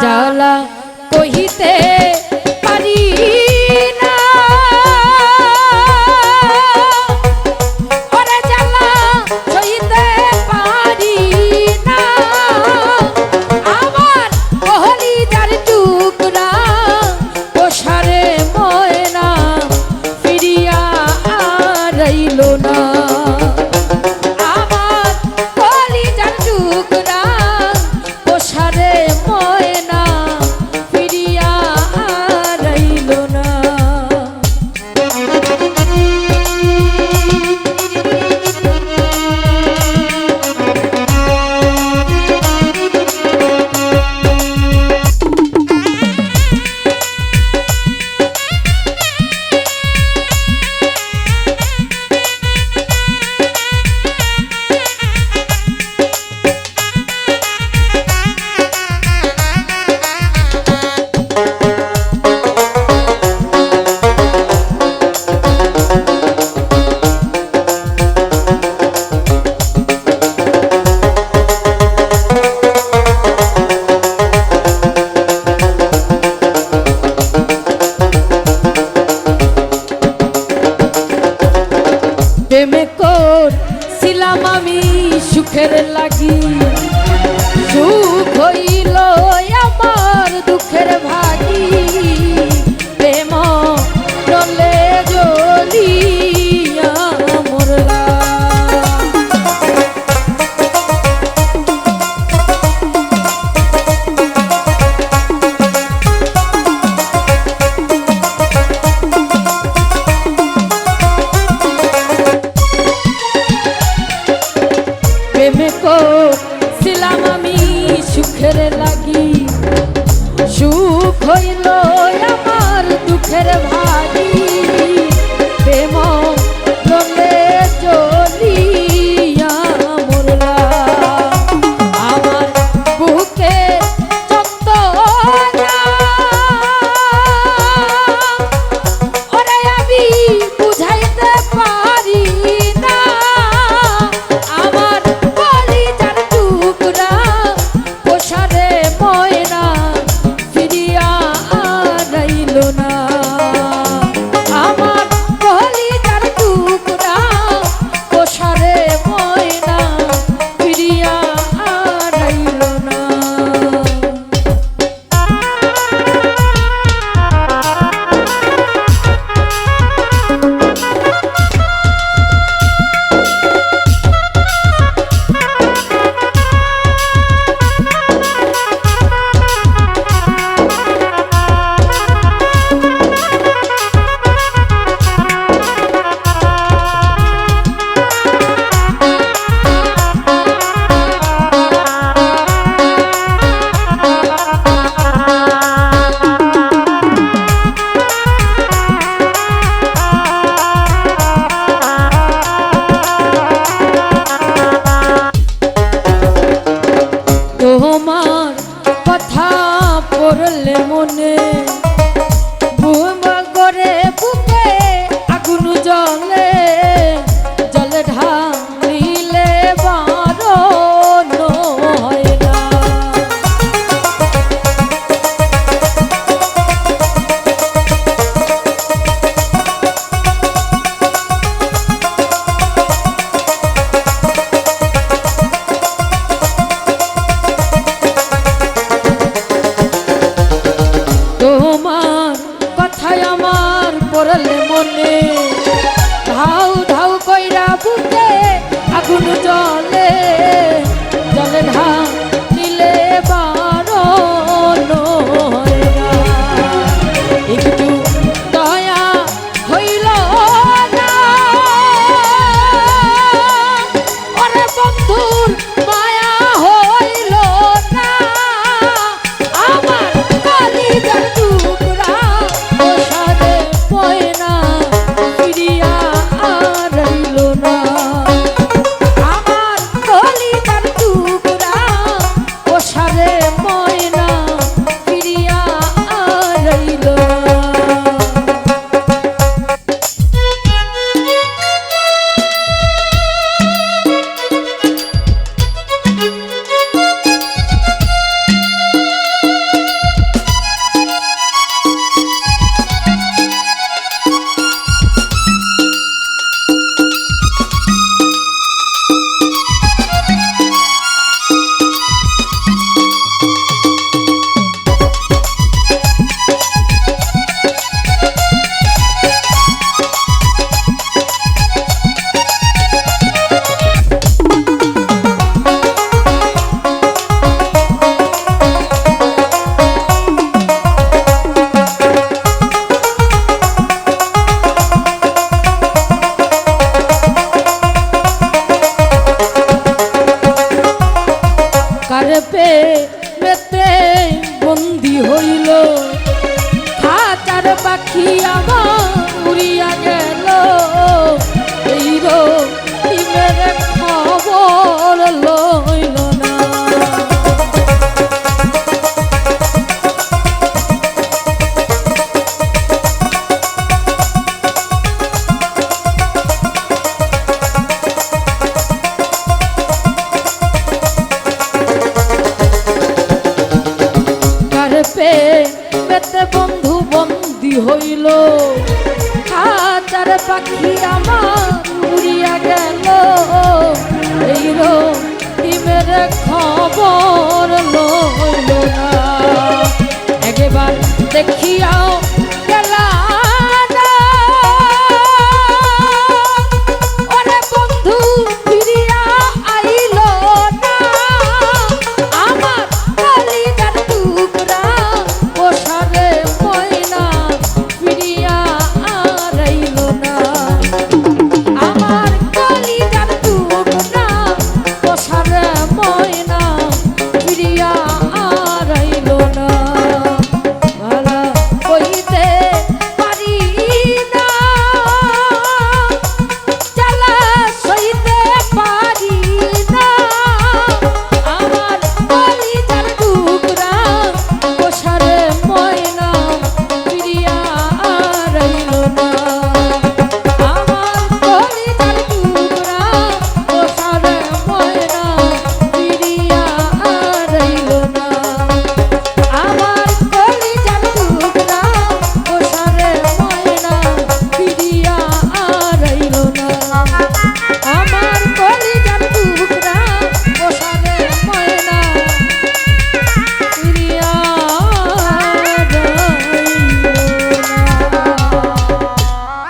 জ্বালা কহিতে পারি না, ওরে জ্বালা সইতে পারি না, আমার কলিজার টুকরা ওসারে ময়না ফিরিয়া রইল না। আমার কলিজার টুকরা ওসারে ময়না ফিরিয়া রইল না। প্রেমে করছিলাম আমি সুখের লাগি, সুখ হইল আমার দুঃখের ভাগি, প্রেম রলে জ্বলিয়া মরলা। প্রেমে করছিলাম আমি সুখের লাগি, সুখ হইল আমার দুঃখের ভাগি, প্রেম রলে জ্বলিয়া মরলা। আমার বুকে যন্ত্রণা, ওরে আমি বুঝাইতে পারি না, আমার কলিজার টুকরা ওসারে ময়না ফিরিয়া রইল না। আমার কলিজার টুকরা ওসারে ময়না ফিরিয়া রইল না। তোমার কথা পড়লে মনে বুম করে বুকে আগুন জ্বলে, জলে ঢালিলে বারণ হয় না। তোমার কথায় আমার পড়লে মনে, ধাউ ধাউ কইরা বুকে আগুন জ্বলে, জলে ঢালিলে বারণ হয় না। একটু দয়া হইল না, ওরে বন্ধুর মায়া হইল না, আমার কলিজার টুকরা ওসারে ময়না হইল খাঁচার পাখি আমার উড়িয়া গেল এই রহিমের খবর লইল না। পেতে বন্ধু বন্দী হইল খাঁচার পাখি আমার